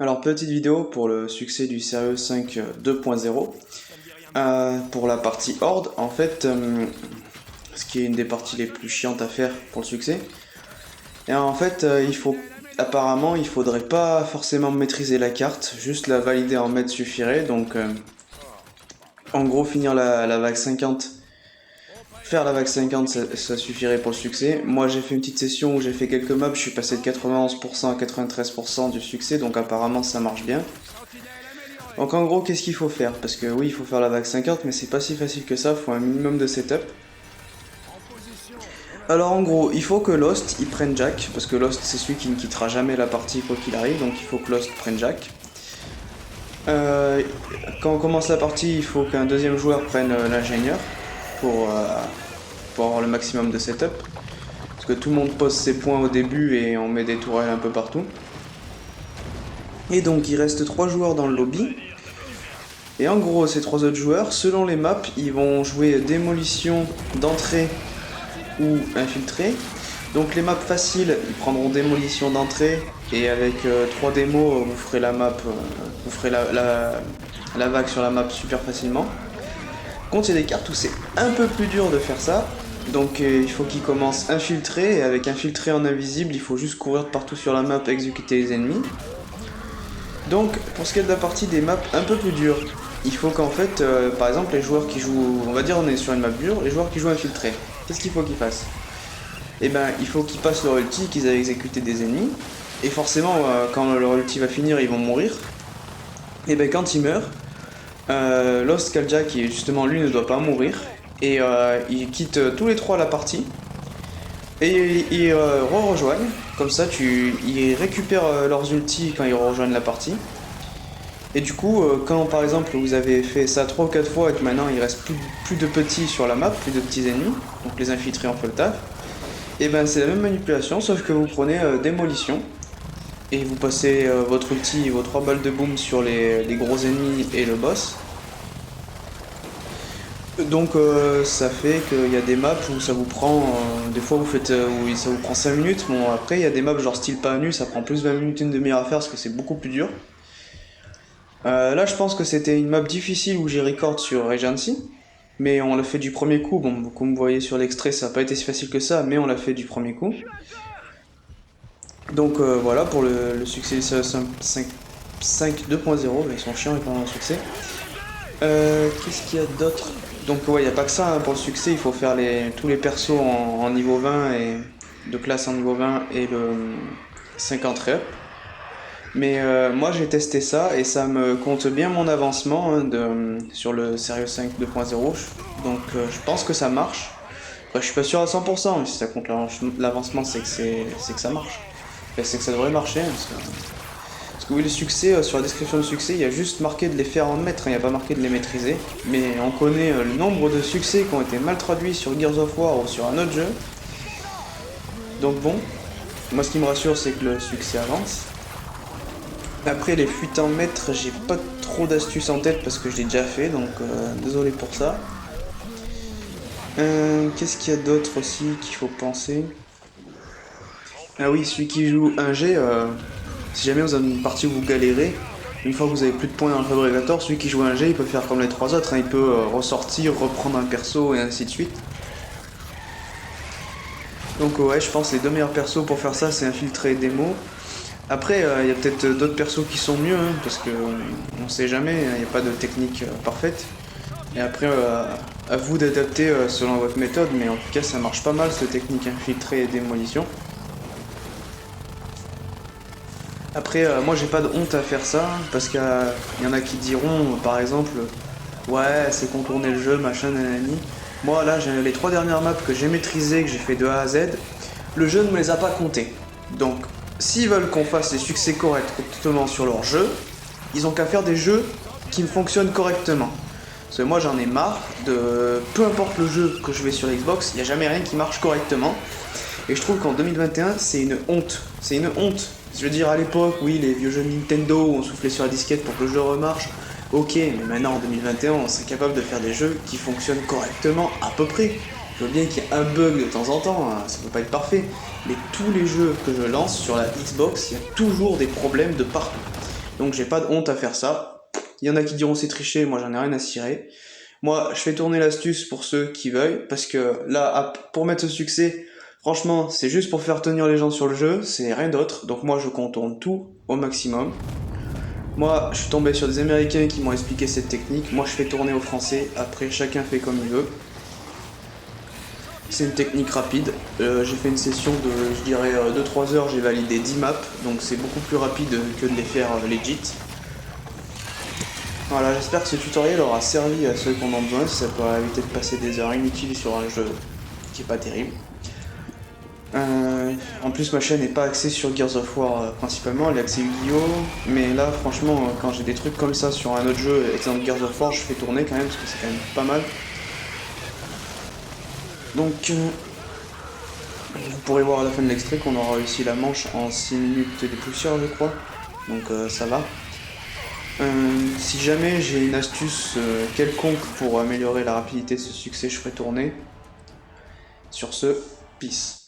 Alors, petite vidéo pour le succès du Serious 5 2.0. Pour la partie Horde, en fait, ce qui est une des parties les plus chiantes à faire pour le succès. Et en fait, apparemment, il faudrait pas forcément maîtriser la carte, juste la valider en maître suffirait. Donc, en gros, finir la vague 50. Faire la vague 50, ça suffirait pour le succès. Moi, j'ai fait une petite session où j'ai fait quelques mobs, je suis passé de 91% à 93% du succès, donc apparemment ça marche bien. Donc en gros, qu'est-ce qu'il faut faire? Parce que oui, il faut faire la vague 50, mais c'est pas si facile que ça, il faut un minimum de setup. Alors en gros, il faut que Lost il prenne Jack, parce que Lost c'est celui qui ne quittera jamais la partie quoi qu'il arrive, donc il faut que Lost prenne Jack. Quand on commence la partie, il faut qu'un deuxième joueur prenne l'ingénieur pour avoir le maximum de setup. Parce que tout le monde pose ses points au début et on met des tourelles un peu partout. Et donc il reste 3 joueurs dans le lobby. Et en gros, ces 3 autres joueurs, selon les maps, ils vont jouer démolition d'entrée ou infiltré. Donc les maps faciles, ils prendront démolition d'entrée et avec 3 démos, vous ferez la map, vous ferez la vague sur la map super facilement. Contre, il y a des cartes où c'est un peu plus dur de faire ça. Donc il faut qu'ils commencent infiltré, et avec infiltré en invisible, il faut juste courir partout sur la map, exécuter les ennemis. Donc pour ce qui est de la partie des maps un peu plus dures, il faut qu'en fait, par exemple, les joueurs qui jouent, on va dire on est sur une map dure, les joueurs qui jouent infiltré, qu'est-ce qu'il faut qu'ils fassent? Eh ben il faut qu'ils passent leur ulti, qu'ils aient exécuté des ennemis, et forcément quand leur ulti va finir, ils vont mourir. Et ben quand ils meurent, Lost Kalja, qui justement lui ne doit pas mourir, et ils quittent tous les trois la partie, et ils re-rejoignent, comme ça ils récupèrent leurs ultis quand ils rejoignent la partie. Et du coup, quand par exemple vous avez fait ça 3 ou 4 fois et que maintenant il reste plus de petits sur la map, plus de petits ennemis, donc les infiltrés en font le taf, et ben c'est la même manipulation, sauf que vous prenez démolition, et vous passez votre ulti et vos 3 balles de boom sur les gros ennemis et le boss. Donc ça fait qu'il y a des maps où ça vous prend, des fois vous faites, où ça vous prend 5 minutes, bon après il y a des maps genre style pas nu, ça prend plus 20 minutes, une demi-heure à faire parce que c'est beaucoup plus dur. Là je pense que c'était une map difficile où j'ai record sur Regency, mais on l'a fait du premier coup, bon comme vous voyez sur l'extrait ça n'a pas été si facile que ça, mais on l'a fait du premier coup. Donc voilà pour le succès du CS 5 2.0, ils sont chiants et pendant le succès. Qu'est-ce qu'il y a d'autre? Donc ouais, il n'y a pas que ça hein, pour le succès, il faut faire tous les persos en niveau 20 et de classe en niveau 20 et le 50 rep. Mais moi j'ai testé ça et ça me compte bien mon avancement hein, sur le Serious 5 2.0. Donc je pense que ça marche. Après, je suis pas sûr à 100%, mais si ça compte l'avancement, c'est que ça marche. Enfin, c'est que ça devrait marcher. Hein, parce que oui, le succès, sur la description de succès, il y a juste marqué de les faire en maître, il n'y a pas marqué de les maîtriser. Mais on connaît le nombre de succès qui ont été mal traduits sur Gears of War ou sur un autre jeu. Donc bon, moi ce qui me rassure, c'est que le succès avance. Après, les fuites en maître, j'ai pas trop d'astuces en tête parce que je l'ai déjà fait, donc désolé pour ça. Qu'est-ce qu'il y a d'autre aussi qu'il faut penser? Ah oui, celui qui joue un G, si jamais vous avez une partie où vous galérez, une fois que vous avez plus de points dans le fabricateur, celui qui joue un G, il peut faire comme les 3 autres, hein, il peut ressortir, reprendre un perso et ainsi de suite. Donc ouais, je pense que les 2 meilleurs persos pour faire ça, c'est infiltrer et démo. Après, il y a peut-être d'autres persos qui sont mieux, hein, parce que on sait jamais, il n'y a pas de technique parfaite. Et après, à vous d'adapter selon votre méthode, mais en tout cas, ça marche pas mal cette technique infiltrée et démolition. Après, moi j'ai pas de honte à faire ça, parce qu'il y en a qui diront, par exemple, ouais, c'est contourner le jeu, machin, nanani. Moi là, j'ai les 3 dernières maps que j'ai maîtrisées, que j'ai fait de A à Z, le jeu ne me les a pas comptées. Donc, s'ils veulent qu'on fasse des succès correctement sur leur jeu, ils ont qu'à faire des jeux qui me fonctionnent correctement. Parce que moi j'en ai marre de... Peu importe le jeu que je vais sur l'Xbox, il n'y a jamais rien qui marche correctement. Et je trouve qu'en 2021, c'est une honte. C'est une honte. Je veux dire, à l'époque, oui, les vieux jeux Nintendo où on soufflait sur la disquette pour que le jeu remarche. Ok, mais maintenant en 2021, on serait capable de faire des jeux qui fonctionnent correctement à peu près. Je veux bien qu'il y ait un bug de temps en temps, hein, ça peut pas être parfait. Mais tous les jeux que je lance sur la Xbox, il y a toujours des problèmes de partout. Donc j'ai pas de honte à faire ça. Il y en a qui diront c'est tricher, moi j'en ai rien à cirer. Moi, je fais tourner l'astuce pour ceux qui veulent, parce que là, pour mettre ce succès, franchement, c'est juste pour faire tenir les gens sur le jeu, c'est rien d'autre. Donc moi, je contourne tout au maximum. Moi, je suis tombé sur des Américains qui m'ont expliqué cette technique. Moi, je fais tourner au français. Après, chacun fait comme il veut. C'est une technique rapide. J'ai fait une session de, je dirais, 2-3 heures. J'ai validé 10 maps. Donc c'est beaucoup plus rapide que de les faire legit. Voilà, j'espère que ce tutoriel aura servi à ceux qui en ont besoin. Ça peut éviter de passer des heures inutiles sur un jeu qui est pas terrible. En plus, ma chaîne n'est pas axée sur Gears of War principalement, elle est axée Yu-Gi-Oh! Mais là, franchement, quand j'ai des trucs comme ça sur un autre jeu, exemple Gears of War, je fais tourner quand même, parce que c'est quand même pas mal. Donc, vous pourrez voir à la fin de l'extrait qu'on aura réussi la manche en 6 minutes des poussières, je crois. Donc, ça va. Si jamais j'ai une astuce quelconque pour améliorer la rapidité de ce succès, je ferai tourner. Sur ce, peace.